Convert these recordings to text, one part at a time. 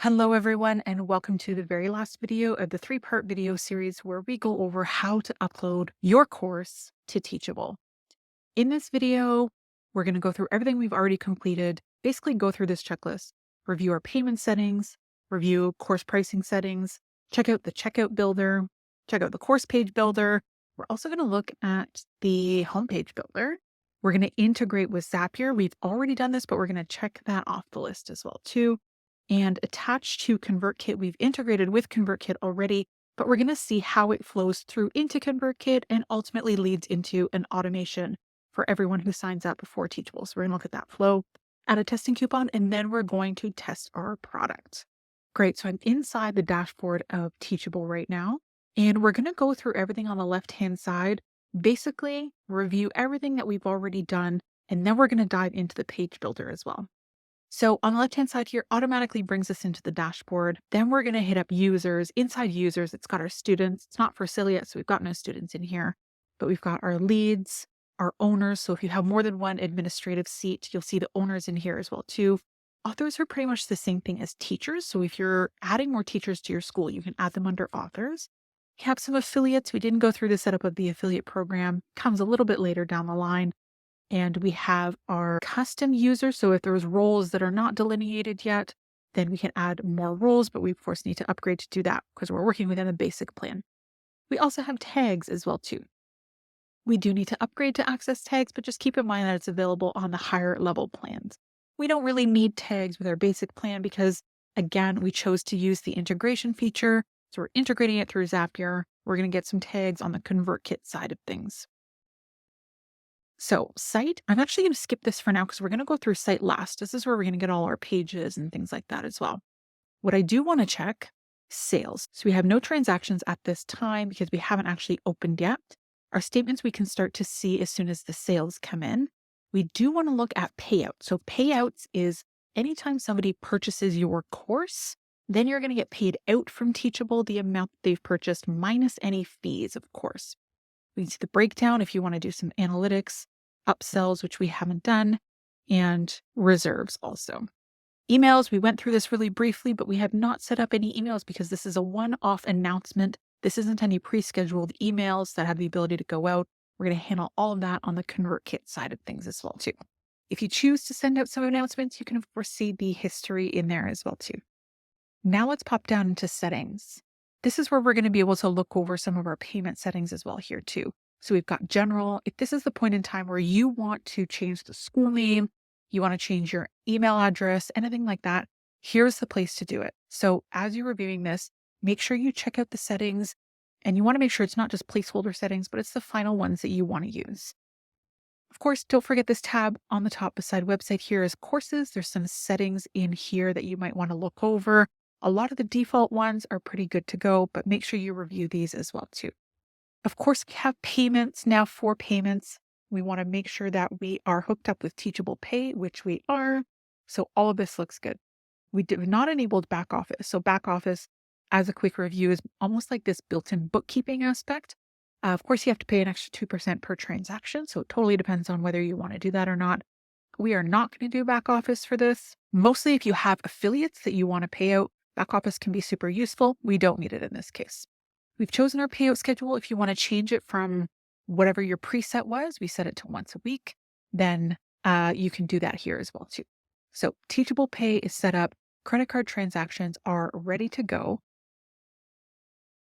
Hello everyone, and welcome to the very last video of the three-part video series where we go over how to upload your course to Teachable. In this video, we're going to go through everything we've already completed, basically go through this checklist, review our payment settings, review course pricing settings, check out the checkout builder, check out the course page builder. We're also going to look at the homepage builder. We're going to integrate with Zapier. We've already done this, but we're going to check that off the list as well too. And attached to ConvertKit, we've integrated with ConvertKit already, but we're going to see how it flows through into ConvertKit and ultimately leads into an automation for everyone who signs up before Teachable. So we're going to look at that flow, add a testing coupon, and then we're going to test our product. Great. So I'm inside the dashboard of Teachable right now, and we're going to go through everything on the left-hand side, basically review everything that we've already done, and then we're going to dive into the page builder as well. So on the left-hand side here, automatically brings us into the dashboard. Then we're going to hit up users. Inside users, it's got our students. It's not for affiliates, so we've got no students in here, but we've got our leads, our owners. So if you have more than one administrative seat, you'll see the owners in here as well too. Authors are pretty much the same thing as teachers. So if you're adding more teachers to your school, you can add them under authors. You have some affiliates. We didn't go through the setup of the affiliate program. Comes a little bit later down the line. And we have our custom users. So if there's roles that are not delineated yet, then we can add more roles, but we of course need to upgrade to do that because we're working within a basic plan. We also have tags as well too. We do need to upgrade to access tags, but just keep in mind that it's available on the higher level plans. We don't really need tags with our basic plan because again, we chose to use the integration feature. So we're integrating it through Zapier. We're going to get some tags on the ConvertKit side of things. So site, I'm actually going to skip this for now because we're going to go through site last. This is where we're going to get all our pages and things like that as well. What I do want to check, sales. So we have no transactions at this time because we haven't actually opened yet. Our statements we can start to see as soon as the sales come in. We do want to look at payouts. So payouts is anytime somebody purchases your course, then you're going to get paid out from Teachable the amount they've purchased minus any fees, of course. We can see the breakdown if you want to do some analytics, upsells, which we haven't done, and reserves also. Emails, we went through this really briefly, but we have not set up any emails because this is a one-off announcement. This isn't any pre-scheduled emails that have the ability to go out. We're going to handle all of that on the ConvertKit side of things as well too. If you choose to send out some announcements, you can of course see the history in there as well too. Now let's pop down into settings. This is where we're going to be able to look over some of our payment settings as well here too. So we've got general. If this is the point in time where you want to change the school name, you want to change your email address, anything like that, here's the place to do it. So as you're reviewing this, make sure you check out the settings and you want to make sure it's not just placeholder settings, but it's the final ones that you want to use. Of course, don't forget this tab on the top beside website here is courses. There's some settings in here that you might want to look over. A lot of the default ones are pretty good to go, but make sure you review these as well too. Of course, we have payments now. For payments, we want to make sure that we are hooked up with Teachable Pay, which we are. So all of this looks good. We did not enabled back office. So back office, as a quick review, is almost like this built-in bookkeeping aspect. Of course, you have to pay an extra 2% per transaction. So it totally depends on whether you want to do that or not. We are not going to do back office for this. Mostly if you have affiliates that you want to pay out, back office can be super useful. We don't need it in this case. We've chosen our payout schedule. If you want to change it from whatever your preset was, we set it to once a week, then you can do that here as well too. So Teachable Pay is set up. Credit card transactions are ready to go.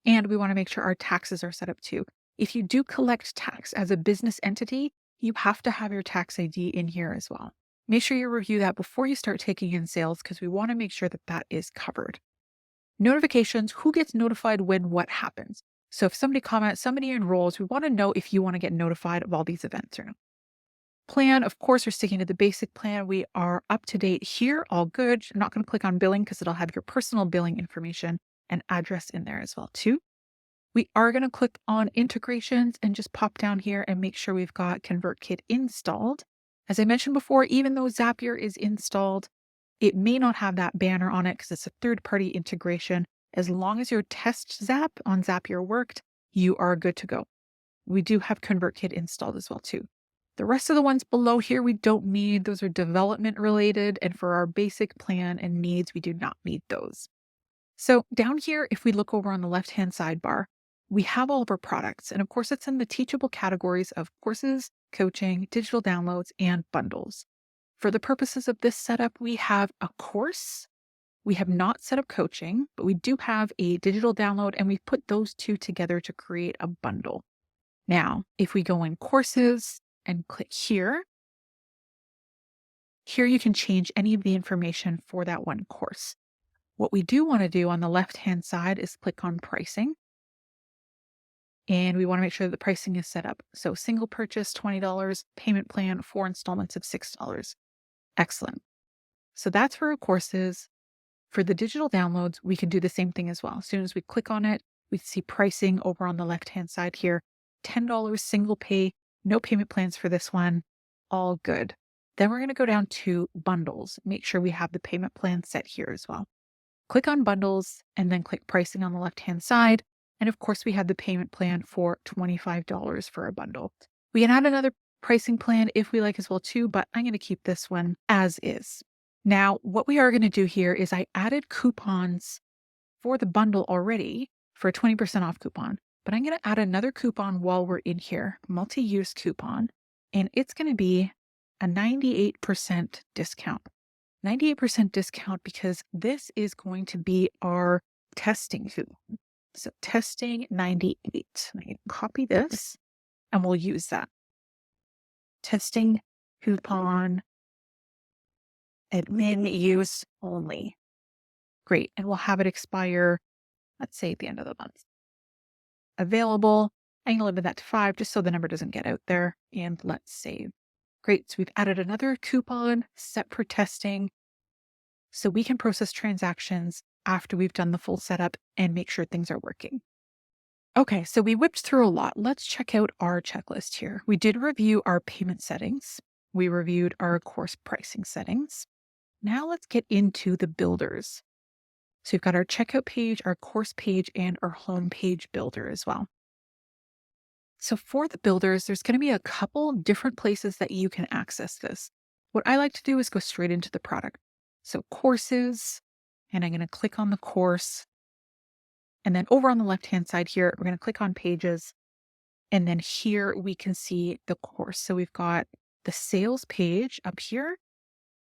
And we want to make sure our taxes are set up too. If you do collect tax as a business entity, you have to have your tax ID in here as well. Make sure you review that before you start taking in sales because we want to make sure that that is covered. Notifications, who gets notified when what happens. So if somebody comments, somebody enrolls, we want to know if you want to get notified of all these events or not. Plan, of course, we're sticking to the basic plan. We are up to date here, all good. I'm not going to click on billing because it'll have your personal billing information and address in there as well too. We are going to click on integrations and just pop down here and make sure we've got ConvertKit installed. As I mentioned before, even though Zapier is installed, it may not have that banner on it because it's a third-party integration. As long as your test Zap on Zapier worked, you are good to go. We do have ConvertKit installed as well too. The rest of the ones below here, we don't need. Those are development related. And for our basic plan and needs, we do not need those. So down here, if we look over on the left-hand sidebar, we have all of our products. And of course, it's in the teachable categories of courses, coaching, digital downloads, and bundles. For the purposes of this setup, we have a course. We have not set up coaching, but we do have a digital download, and we've put those two together to create a bundle. Now, if we go in courses and click here you can change any of the information for that one course. What we do want to do on the left-hand side is click on pricing. And we want to make sure that the pricing is set up. So single purchase, $20, payment plan, 4 installments of $6. Excellent. So that's for our courses. For the digital downloads, we can do the same thing as well. As soon as we click on it, we see pricing over on the left-hand side here. $10 single pay, no payment plans for this one. All good. Then we're going to go down to bundles. Make sure we have the payment plan set here as well. Click on bundles and then click pricing on the left-hand side. And of course, we have the payment plan for $25 for a bundle. We can add another pricing plan if we like as well too, but I'm going to keep this one as is. Now, what we are going to do here is I added coupons for the bundle already for a 20% off coupon, but I'm going to add another coupon while we're in here, multi-use coupon, and it's going to be a 98% discount. 98% discount because this is going to be our testing coupon. So testing 98. I'm going to copy this and we'll use that. Testing coupon admin use only. Great. And we'll have it expire, let's say at the end of the month. Available. I'm going to limit that to 5 just so the number doesn't get out there. And let's save. Great. So we've added another coupon set for testing so we can process transactions after we've done the full setup and make sure things are working. Okay, so we whipped through a lot. Let's check out our checklist here. We did review our payment settings. We reviewed our course pricing settings. Now let's get into the builders. So we've got our checkout page, our course page, and our home page builder as well. So for the builders, there's going to be a couple different places that you can access this. What I like to do is go straight into the product. So courses, and I'm going to click on the course. And then over on the left-hand side here, we're going to click on pages. And then here we can see the course. So we've got the sales page up here,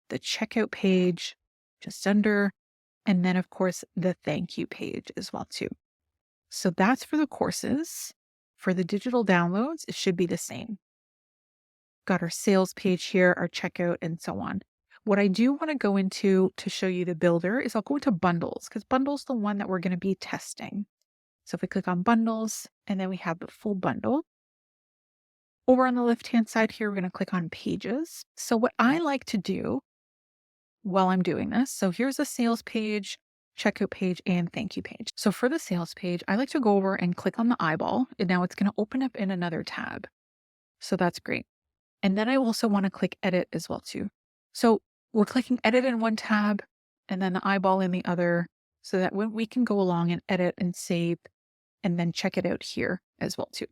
the checkout page just under, and then of course the thank you page as well too. So that's for the courses. For the digital downloads, it should be the same. Got our sales page here, our checkout, and so on. What I do want to go into to show you the builder is I'll go into bundles because bundles the one that we're going to be testing. So if we click on bundles and then we have the full bundle. Over on the left-hand side here, we're going to click on pages. So what I like to do while I'm doing this, so here's a sales page, checkout page, and thank you page. So for the sales page, I like to go over and click on the eyeball, and now it's going to open up in another tab. So that's great. And then I also want to click edit as well too. So we're clicking edit in one tab and then the eyeball in the other so that when we can go along and edit and save and then check it out here as well too.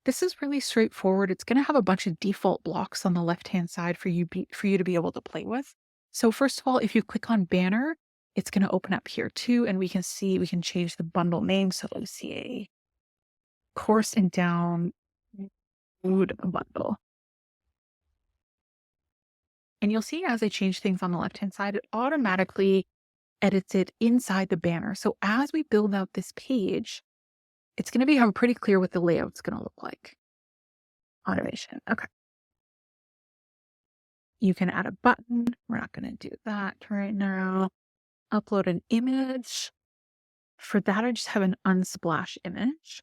This is really straightforward. It's going to have a bunch of default blocks on the left-hand side for you to be able to play with. So first of all, if you click on banner, it's going to open up here too, and we can change the bundle name. So let's see, a course and download bundle. And you'll see as I change things on the left-hand side, it automatically edits it inside the banner. So as we build out this page, it's going to become pretty clear what the layout's going to look like. Automation. Okay. You can add a button. We're not going to do that right now. Upload an image. For that, I just have an unsplash image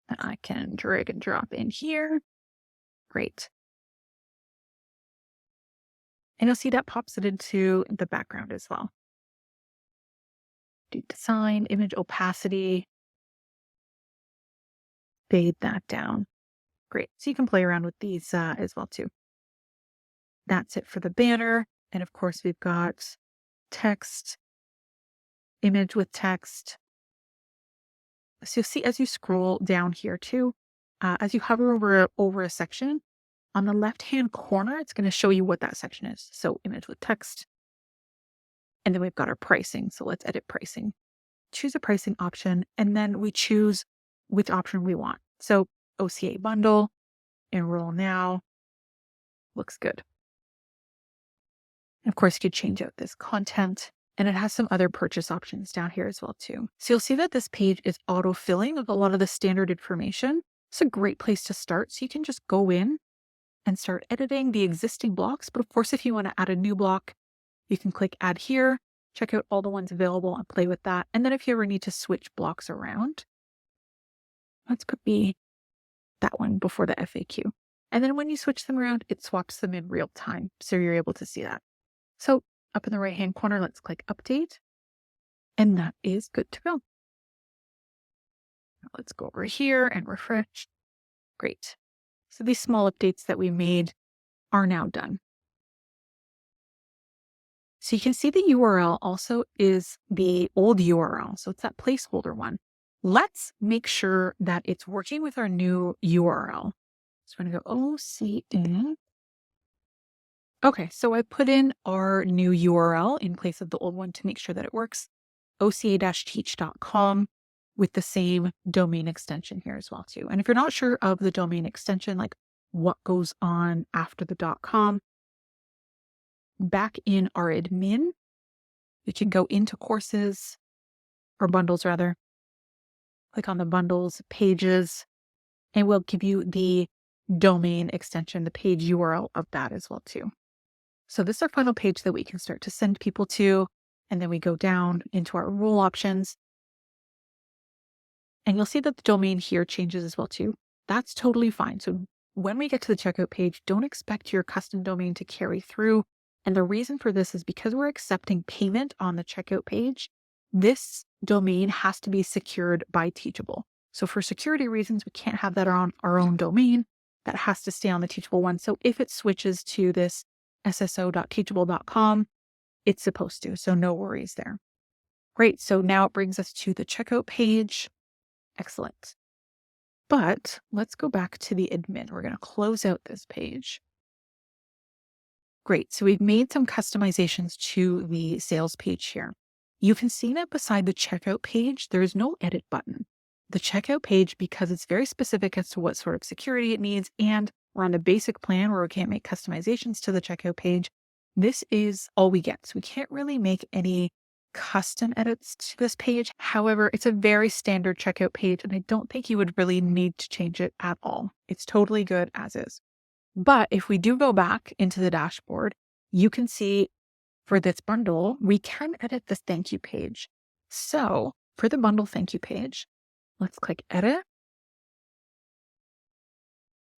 that I can drag and drop in here. Great. And you'll see that pops it into the background as well. Do design, image opacity. Fade that down. Great. So you can play around with these as well too. That's it for the banner. And of course, we've got text, image with text. So you'll see as you scroll down here too, as you hover over a section, On the left-hand corner, it's going to show you what that section is. So image with text. And then we've got our pricing. So let's edit pricing. Choose a pricing option, and then we choose which option we want. So OCA bundle, enroll now, looks good. Of course, you could change out this content, and it has some other purchase options down here as well too. So you'll see that this page is auto-filling with a lot of the standard information. It's a great place to start. So you can just go in and start editing the existing blocks. But of course, if you want to add a new block, you can click add here, check out all the ones available and play with that. And then if you ever need to switch blocks around, let's put that one before the FAQ. And then when you switch them around, it swaps them in real time. So you're able to see that. So up in the right-hand corner, let's click update. And that is good to go. Now let's go over here and refresh. Great. So these small updates that we made are now done. So you can see the URL also is the old URL. So it's that placeholder one. Let's make sure that it's working with our new URL. So we're going to go OCA. Okay, so I put in our new URL in place of the old one to make sure that it works. OCA-teach.com with the same domain extension here as well too. And if you're not sure of the domain extension, like what goes on after the .com, back in our admin, we can go into courses or bundles rather, click on the bundles pages, and we'll give you the domain extension, the page URL of that as well too. So this is our final page that we can start to send people to. And then we go down into our rule options. And you'll see that the domain here changes as well too. That's totally fine. So when we get to the checkout page, don't expect your custom domain to carry through. And the reason for this is because we're accepting payment on the checkout page, this domain has to be secured by Teachable. So for security reasons, we can't have that on our own domain. That has to stay on the Teachable one. So if it switches to this sso.teachable.com, it's supposed to. So no worries there. Great. So now it brings us to the checkout page. Excellent. But let's go back to the admin. We're going to close out this page. Great. So we've made some customizations to the sales page here. You can see that beside the checkout page, there is no edit button. The checkout page, because it's very specific as to what sort of security it needs, and we're on a basic plan where we can't make customizations to the checkout page, this is all we get. So we can't really make any custom edits to this page. However, it's a very standard checkout page, and I don't think you would really need to change it at all. It's totally good as is. But if we do go back into the dashboard, you can see for this bundle, we can edit the thank you page. So for the bundle thank you page, let's click edit.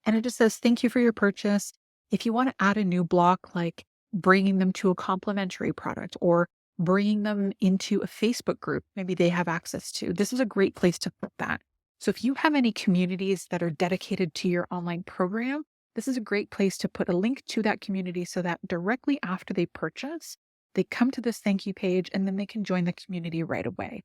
And it just says, thank you for your purchase. If you want to add a new block, like bringing them to a complimentary product or bringing them into a Facebook group, maybe they have access to, this is a great place to put that. So if you have any communities that are dedicated to your online program, this is a great place to put a link to that community so that directly after they purchase, they come to this thank you page and then they can join the community right away.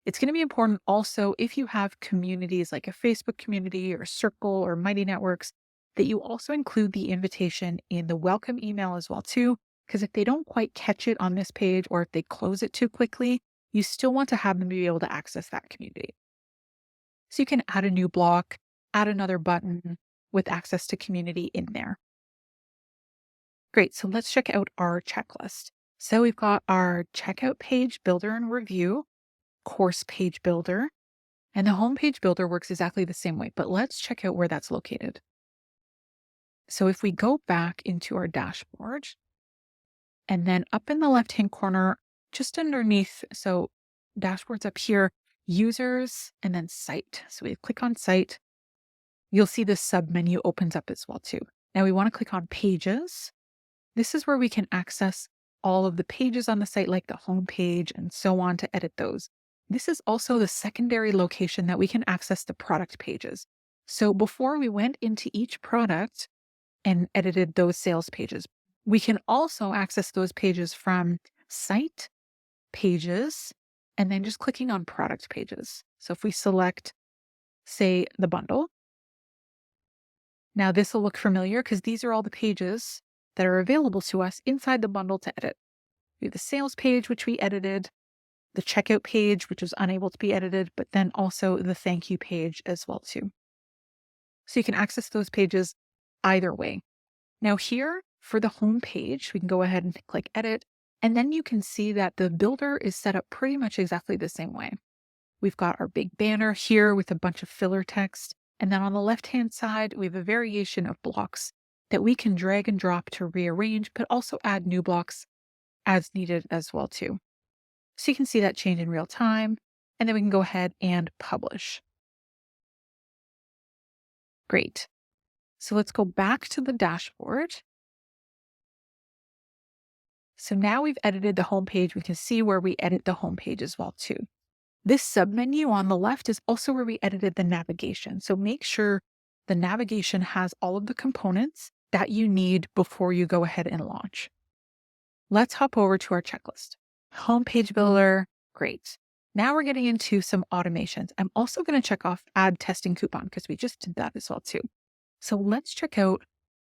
It's going to be important also if you have communities like a Facebook community or Circle or Mighty Networks, that you also include the invitation in the welcome email as well too, because if they don't quite catch it on this page or if they close it too quickly, you still want to have them be able to access that community. So you can add a new block, add another button with access to community in there. Great, so let's check out our checklist. So we've got our checkout page builder and review, course page builder, and the home page builder works exactly the same way, but let's check out where that's located. So if we go back into our dashboard and then up in the left-hand corner, just underneath, so dashboard's up here, users, and then site. So we click on site, you'll see this sub menu opens up as well too. Now we want to click on pages. This is where we can access all of the pages on the site, like the home page and so on, to edit those. This is also the secondary location that we can access the product pages. So before we went into each product and edited those sales pages, we can also access those pages from site, pages, and then just clicking on product pages. So if we select, say, the bundle, Now this will look familiar because these are all the pages that are available to us inside the bundle to edit. We have the sales page, which we edited, the checkout page, which was unable to be edited, but then also the thank you page as well too. So you can access those pages either way. Now here for the home page, we can go ahead and click edit, and then you can see that the builder is set up pretty much exactly the same way. We've got our big banner here with a bunch of filler text. And then on the left-hand side, we have a variation of blocks that we can drag and drop to rearrange, but also add new blocks as needed as well too. So you can see that change in real time, and then we can go ahead and publish. Great. So let's go back to the dashboard. So now we've edited the home page. We can see where we edit the home page as well too. This submenu on the left is also where we edited the navigation. So make sure the navigation has all of the components that you need before you go ahead and launch. Let's hop over to our checklist. Homepage builder, great. Now we're getting into some automations. I'm also going to check off add testing coupon because we just did that as well too. So let's check out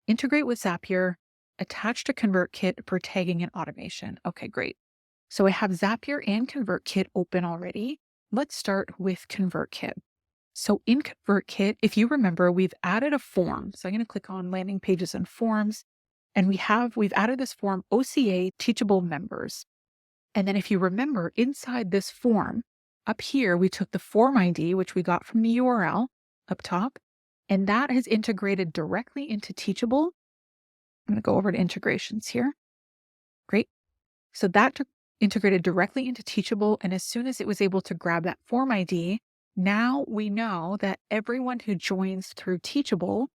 integrate with Zapier, attach to ConvertKit for tagging and automation. Okay, great. So I have Zapier and ConvertKit open already. Let's start with ConvertKit. So in ConvertKit, if you remember, we've added a form. So I'm going to click on landing pages and forms. And we've added this form OCA Teachable members. And then if you remember, inside this form, up here, we took the form ID, which we got from the URL up top, and that has integrated directly into Teachable. I'm going to go over to integrations here. Great. So that integrated directly into Teachable. And as soon as it was able to grab that form ID, now we know that everyone who joins through Teachable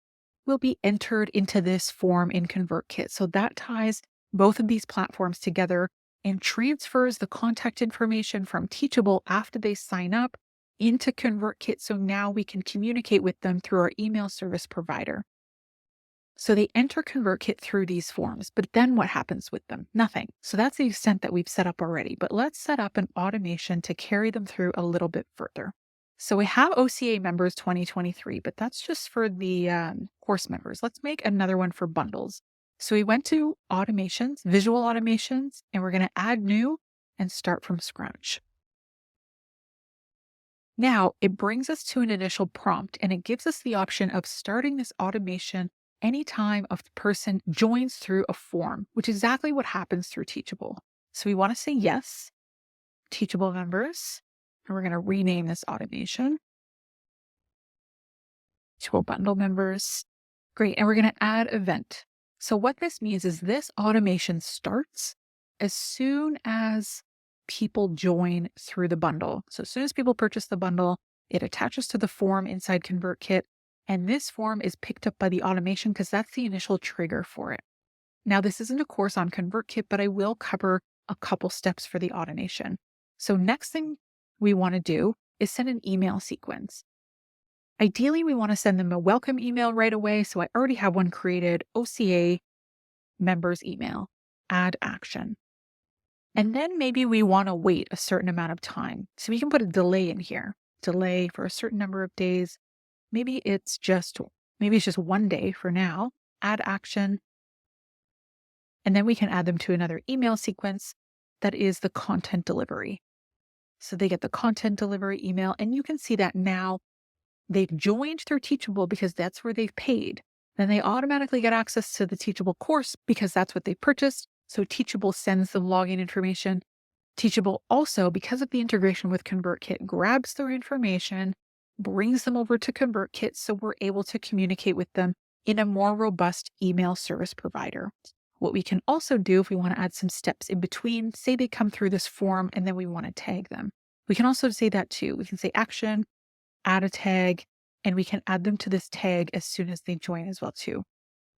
will be entered into this form in ConvertKit. So that ties both of these platforms together and transfers the contact information from Teachable after they sign up into ConvertKit. So now we can communicate with them through our email service provider. So they enter ConvertKit through these forms, but then what happens with them? Nothing. So that's the extent that we've set up already, but let's set up an automation to carry them through a little bit further. So we have OCA members 2023, but that's just for the course members. Let's make another one for bundles. So we went to automations, visual automations, and we're going to add new and start from scratch. Now it brings us to an initial prompt and it gives us the option of starting this automation anytime a person joins through a form, which is exactly what happens through Teachable. So we want to say yes, Teachable members, and we're going to rename this automation. Teachable bundle members. Great. And we're going to add event. So what this means is this automation starts as soon as people join through the bundle. So as soon as people purchase the bundle, it attaches to the form inside ConvertKit. And this form is picked up by the automation because that's the initial trigger for it. Now, this isn't a course on ConvertKit, but I will cover a couple steps for the automation. So next thing we want to do is send an email sequence. Ideally, we want to send them a welcome email right away. So I already have one created, OCA members email, add action. And then maybe we want to wait a certain amount of time. So we can put a delay in here, delay for a certain number of days. Maybe it's just 1 day for now, add action. And then we can add them to another email sequence that is the content delivery. So they get the content delivery email, and you can see that now they've joined through Teachable because that's where they've paid. Then they automatically get access to the Teachable course because that's what they purchased. So Teachable sends them login information. Teachable also, because of the integration with ConvertKit, grabs their information, brings them over to ConvertKit so we're able to communicate with them in a more robust email service provider. What we can also do if we want to add some steps in between, say they come through this form and then we want to tag them. We can also say that too. We can say action, add a tag, and we can add them to this tag as soon as they join as well too.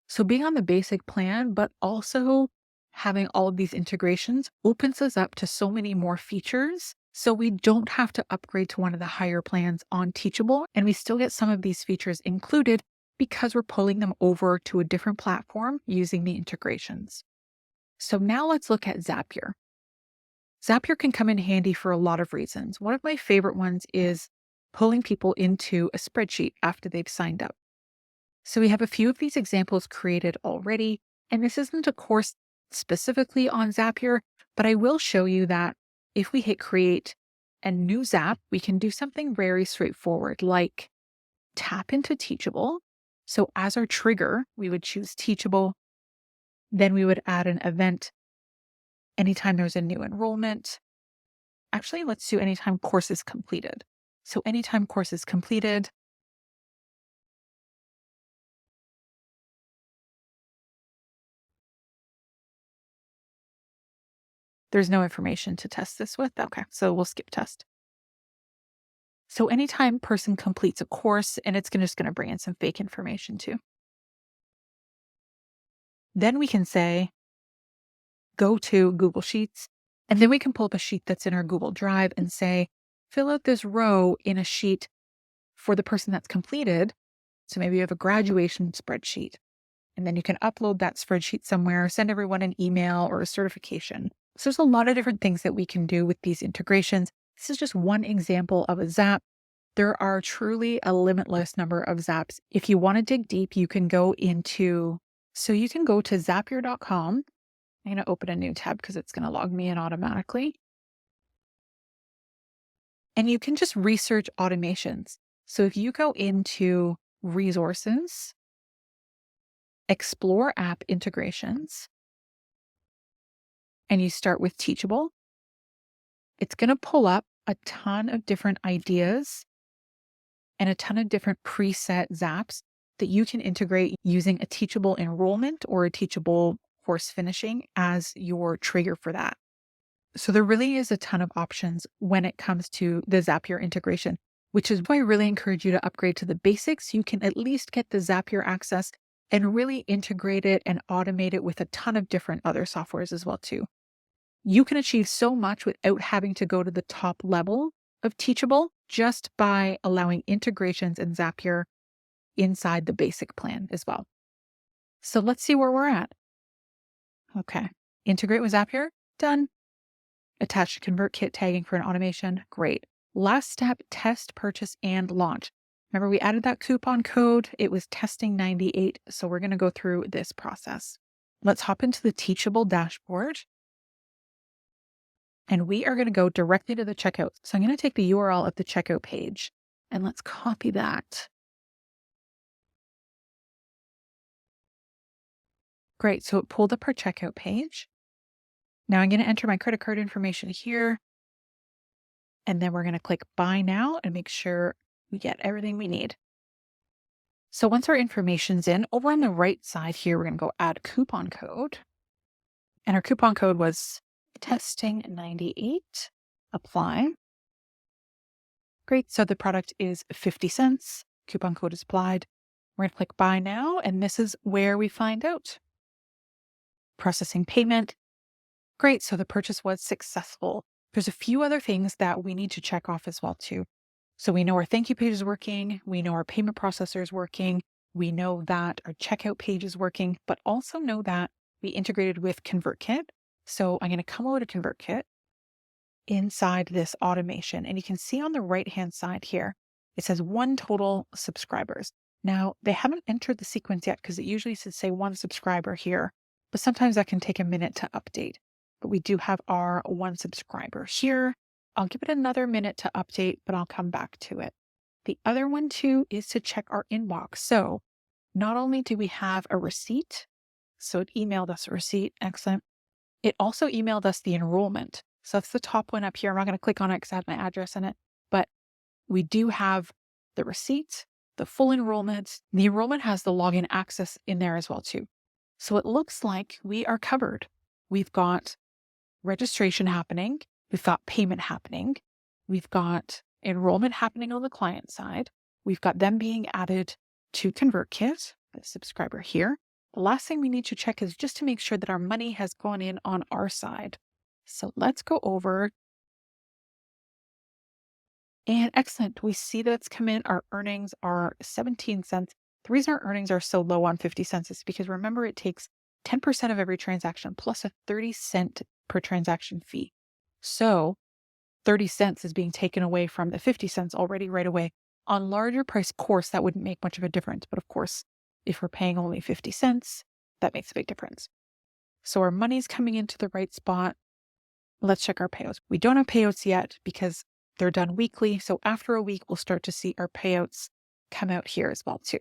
So being on the basic plan, but also having all of these integrations opens us up to so many more features. So we don't have to upgrade to one of the higher plans on Teachable, and we still get some of these features included because we're pulling them over to a different platform using the integrations. So now let's look at Zapier. Zapier can come in handy for a lot of reasons. One of my favorite ones is pulling people into a spreadsheet after they've signed up. So we have a few of these examples created already, and this isn't a course specifically on Zapier, but I will show you that if we hit create a new Zap, we can do something very straightforward, like tap into Teachable. So as our trigger, we would choose Teachable. Then we would add an event anytime there's a new enrollment. Actually, let's do anytime course is completed. So anytime course is completed, there's no information to test this with. Okay, so we'll skip test. So anytime person completes a course, and it's just going to bring in some fake information too. Then we can say, go to Google Sheets, and then we can pull up a sheet that's in our Google Drive and say, fill out this row in a sheet for the person that's completed. So maybe you have a graduation spreadsheet, and then you can upload that spreadsheet somewhere, send everyone an email or a certification. So there's a lot of different things that we can do with these integrations. This is just one example of a Zap. There are truly a limitless number of Zaps. If you want to dig deep, you can go to Zapier.com. I'm going to open a new tab because it's going to log me in automatically. And you can just research automations. So if you go into resources, explore app integrations, and you start with Teachable, it's going to pull up a ton of different ideas and a ton of different preset Zaps that you can integrate using a Teachable enrollment or a Teachable course finishing as your trigger for that. So there really is a ton of options when it comes to the Zapier integration, which is why I really encourage you to upgrade to the basics. You can at least get the Zapier access and really integrate it and automate it with a ton of different other softwares as well too. You can achieve so much without having to go to the top level of Teachable just by allowing integrations in Zapier inside the basic plan as well. So let's see where we're at. Okay, integrate with Zapier, done. Attach ConvertKit tagging for an automation, great. Last step, test, purchase, and launch. Remember, we added that coupon code. It was testing 98, so we're going to go through this process. Let's hop into the Teachable dashboard. And we are going to go directly to the checkout. So I'm going to take the URL of the checkout page and let's copy that. Great. So it pulled up our checkout page. Now I'm going to enter my credit card information here. And then we're going to click buy now and make sure we get everything we need. So once our information's in, over on the right side here, we're going to go add coupon code. And our coupon code was testing 98. Apply. Great. So the product is 50 cents. Coupon code is applied. We're going to click buy now. And this is where we find out. Processing payment. Great. So the purchase was successful. There's a few other things that we need to check off as well too. So we know our thank you page is working. We know our payment processor is working. We know that our checkout page is working, but also know that we integrated with ConvertKit. So I'm going to come over to ConvertKit inside this automation. And you can see on the right-hand side here, it says 1 total subscribers. Now they haven't entered the sequence yet because it usually should say 1 subscriber here, but sometimes that can take a minute to update. But we do have our 1 subscriber here. I'll give it another minute to update, but I'll come back to it. The other one too is to check our inbox. So not only do we have a receipt, so it emailed us a receipt, excellent. It also emailed us the enrollment. So that's the top one up here. I'm not going to click on it because I have my address in it, but we do have the receipt, the full enrollment. The enrollment has the login access in there as well too. So it looks like we are covered. We've got registration happening. We've got payment happening. We've got enrollment happening on the client side. We've got them being added to ConvertKit, the subscriber here. The last thing we need to check is just to make sure that our money has gone in on our side. So let's go over. And excellent. We see that it's come in. Our earnings are 17 cents. The reason our earnings are so low on 50 cents is because remember, it takes 10% of every transaction plus a 30-cent per transaction fee. So 30 cents is being taken away from the 50 cents already right away. On larger price course, that wouldn't make much of a difference. But of course, If we're paying only 50 cents, that makes a big difference. So our money's coming into the right spot. Let's check our payouts. We don't have payouts yet because they're done weekly. So after a week, we'll start to see our payouts come out here as well too.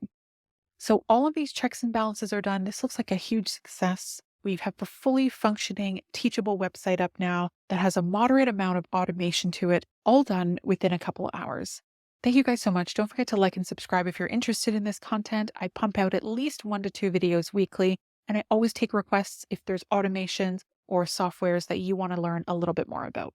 So all of these checks and balances are done. This looks like a huge success. We have a fully functioning Teachable website up now that has a moderate amount of automation to it, all done within a couple of hours. Thank you guys so much. Don't forget to like and subscribe if you're interested in this content. I pump out at least 1 to 2 videos weekly, and I always take requests if there's automations or softwares that you want to learn a little bit more about.